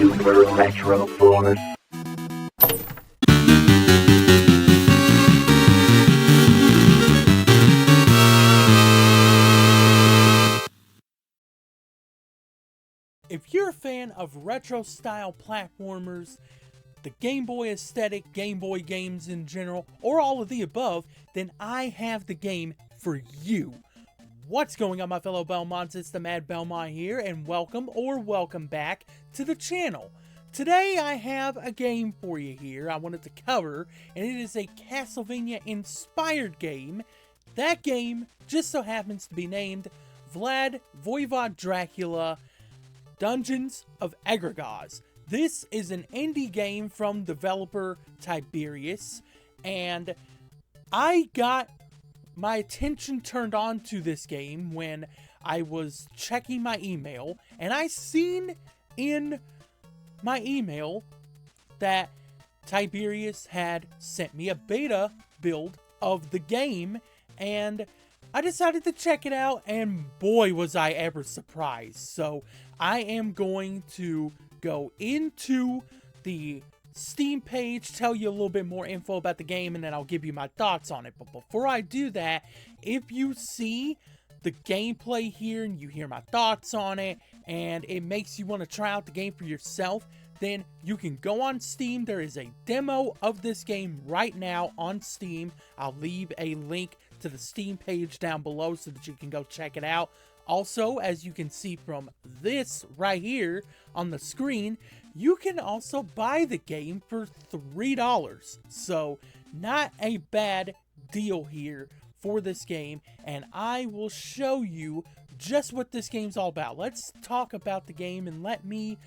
Super Retro Force. If you're a fan of retro-style platformers, the Game Boy aesthetic, Game Boy games in general, or all of the above, then I have the game for you. What's going on, my fellow Belmonts? It's the Mad Belmont here, and welcome back to the channel. Today I have a game for you here I wanted to cover, and it is a Castlevania-inspired game. That game just so happens to be named Vlad Voievod Dracula Dungeons of Egrigoz. This is an indie game from developer Tiberius, and I got my attention turned on to this game when I was checking my email, and I seen in my email that Tiberius had sent me a beta build of the game, and I decided to check it out, and boy was I ever surprised. So I am going to go into the Steam page, tell you a little bit more info about the game, and then I'll give you my thoughts on it. But before I do that, if you see the gameplay here and you hear my thoughts on it, and it makes you want to try out the game for yourself, then you can go on Steam. There is a demo of this game right now on Steam. I'll leave a link to the Steam page down below so that you can go check it out. Also, as you can see from this right here on the screen, you can also buy the game for $3. So, not a bad deal here for this game, and I will show you just what this game's all about. Let's talk about the game, and let me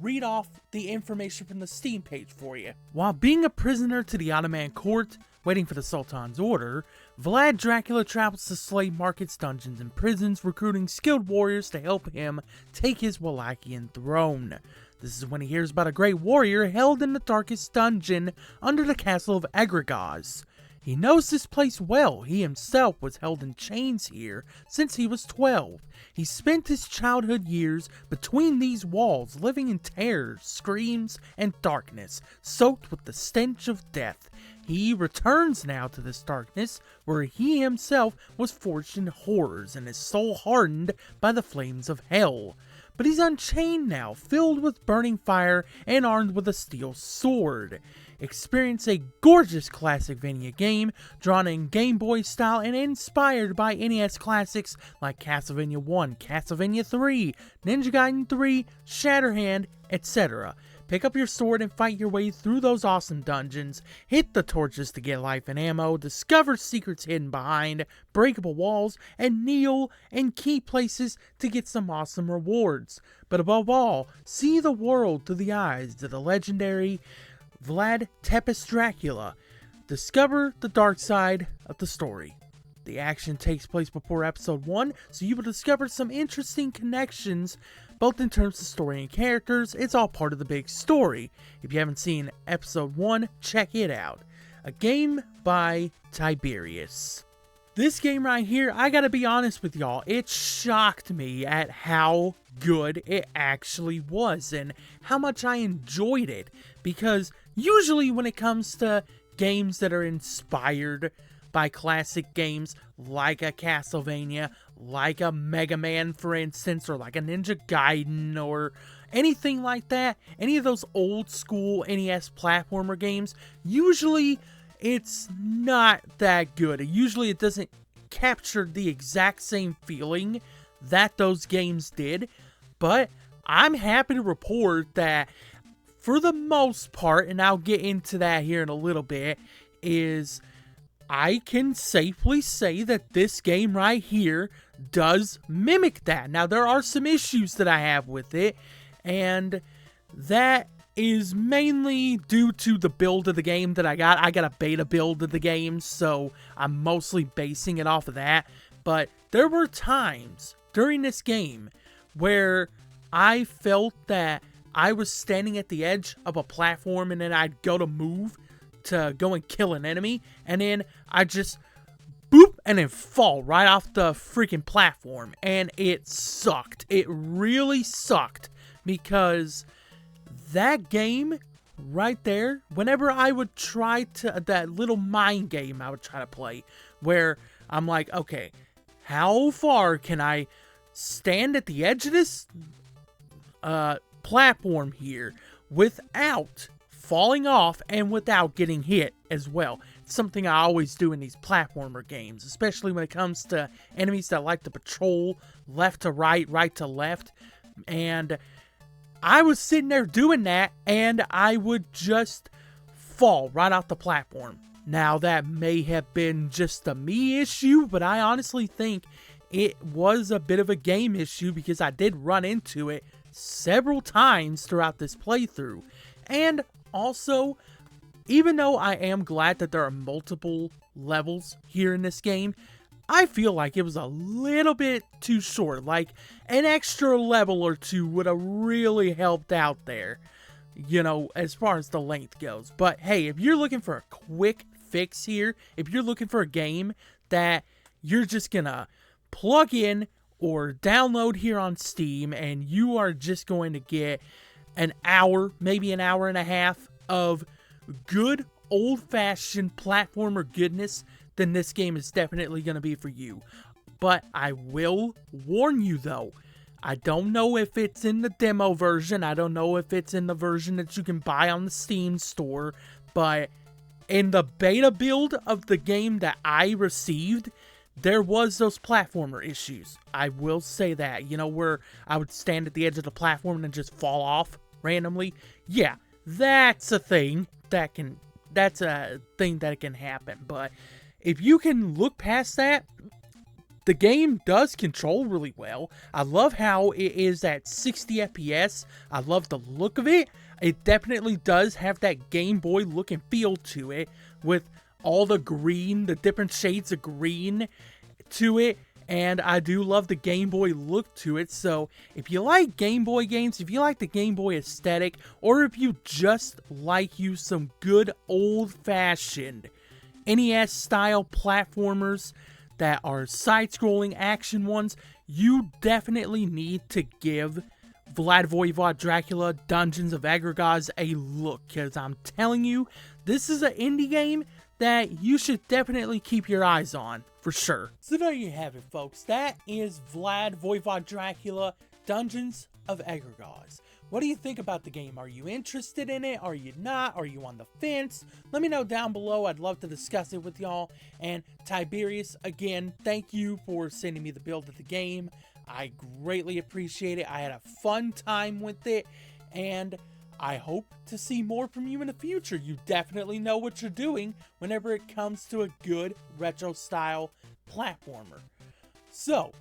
read off the information from the Steam page for you. While being a prisoner to the Ottoman court, waiting for the Sultan's order, Vlad Dracula travels to slave markets, dungeons, and prisons, recruiting skilled warriors to help him take his Wallachian throne. This is when he hears about a great warrior held in the darkest dungeon under the castle of Egrigoz. He knows this place well. He himself was held in chains here since he was 12. He spent his childhood years between these walls, living in terror, screams, and darkness, soaked with the stench of death. He returns now to this darkness, where he himself was forged in horrors and his soul hardened by the flames of hell. But he's unchained now, filled with burning fire and armed with a steel sword. Experience a gorgeous Castlevania game, drawn in Game Boy style and inspired by NES classics like Castlevania 1, Castlevania 3, Ninja Gaiden 3, Shatterhand, etc. Pick up your sword and fight your way through those awesome dungeons, hit the torches to get life and ammo, discover secrets hidden behind breakable walls, and kneel in key places to get some awesome rewards. But above all, see the world through the eyes of the legendary Vlad Dracula. Discover the dark side of the story. The action takes place before episode 1, so you will discover some interesting connections, both in terms of story and characters. It's all part of the big story. If you haven't seen episode 1, check it out. A game by Tiberius. This game right here, I gotta be honest with y'all, it shocked me at how good it actually was and how much I enjoyed it. Because usually when it comes to games that are inspired by classic games like a Castlevania, like a Mega Man for instance, or like a Ninja Gaiden, or anything like that, any of those old school NES platformer games, usually it's not that good. Usually it doesn't capture the exact same feeling that those games did, but I'm happy to report that for the most part, and I'll get into that here in a little bit, is I can safely say that this game right here does mimic that. Now, there are some issues that I have with it, and that is mainly due to the build of the game that I got. I got a beta build of the game, so I'm mostly basing it off of that. But there were times during this game where I felt that I was standing at the edge of a platform, and then I'd go to move to go and kill an enemy, and then I just boop, and then fall right off the freaking platform, and it sucked. It really sucked, because that game right there, whenever I would try to, that little mind game I would try to play, where I'm like, okay, how far can I stand at the edge of this platform here without falling off and without getting hit as well. It's something I always do in these platformer games, especially when it comes to enemies that like to patrol left to right, right to left. And I was sitting there doing that, and I would just fall right off the platform. Now, that may have been just a me issue, but I honestly think it was a bit of a game issue because I did run into it several times throughout this playthrough. And also, even though I am glad that there are multiple levels here in this game, I feel like it was a little bit too short. Like, an extra level or two would have really helped out there, you know, as far as the length goes. But hey, if you're looking for a quick fix here, if you're looking for a game that you're just gonna plug in or download here on Steam, and you are just going to get an hour, maybe an hour and a half of good old-fashioned platformer goodness, then this game is definitely going to be for you. But I will warn you though, I don't know if it's in the demo version, I don't know if it's in the version that you can buy on the Steam store, but in the beta build of the game that I received, there was those platformer issues. I will say that, you know, where I would stand at the edge of the platform and just fall off randomly. Yeah, that's a thing that can happen. But if you can look past that, the game does control really well. I love how it is at 60 FPS. I love the look of it. It definitely does have that Game Boy look and feel to it, with all the green, the different shades of green to it. And I do love the Game Boy look to it. So if you like Game Boy games, if you like the Game Boy aesthetic, or if you just like you some good old-fashioned NES style platformers that are side-scrolling action ones, you definitely need to give Vlad Voievod Dracula Dungeons of Egrigoz a look, because I'm telling you, this is an indie game that you should definitely keep your eyes on, for sure. So there you have it, folks. That is Vlad Voievod Dracula Dungeons of Egrigoz. What do you think about the game? Are you interested in it? Are you not? Are you on the fence? Let me know down below. I'd love to discuss it with y'all. And Tiberius, again, thank you for sending me the build of the game. I greatly appreciate it. I had a fun time with it, and I hope to see more from you in the future. You definitely know what you're doing whenever it comes to a good retro-style platformer. So,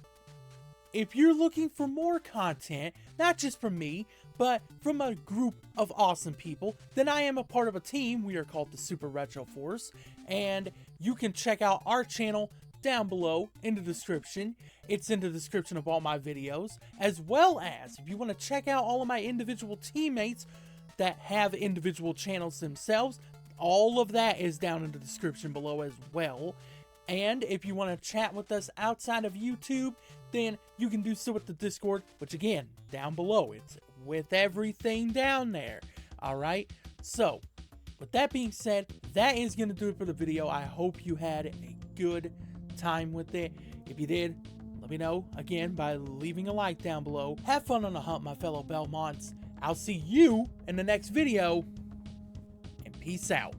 if you're looking for more content, not just from me, but from a group of awesome people, then I am a part of a team. We are called the Super Retro Force, and you can check out our channel down below in the description. It's in the description of all my videos, as well as if you want to check out all of my individual teammates that have individual channels themselves, all of that is down in the description below as well. And if you want to chat with us outside of YouTube, then you can do so with the Discord, which again, down below, it's with everything down there. Alright, so with that being said, that is going to do it for the video. I hope you had a good time with it. If you did, let me know again by leaving a like down below. Have fun on the hunt, my fellow Belmonts. I'll see you in the next video, and peace out.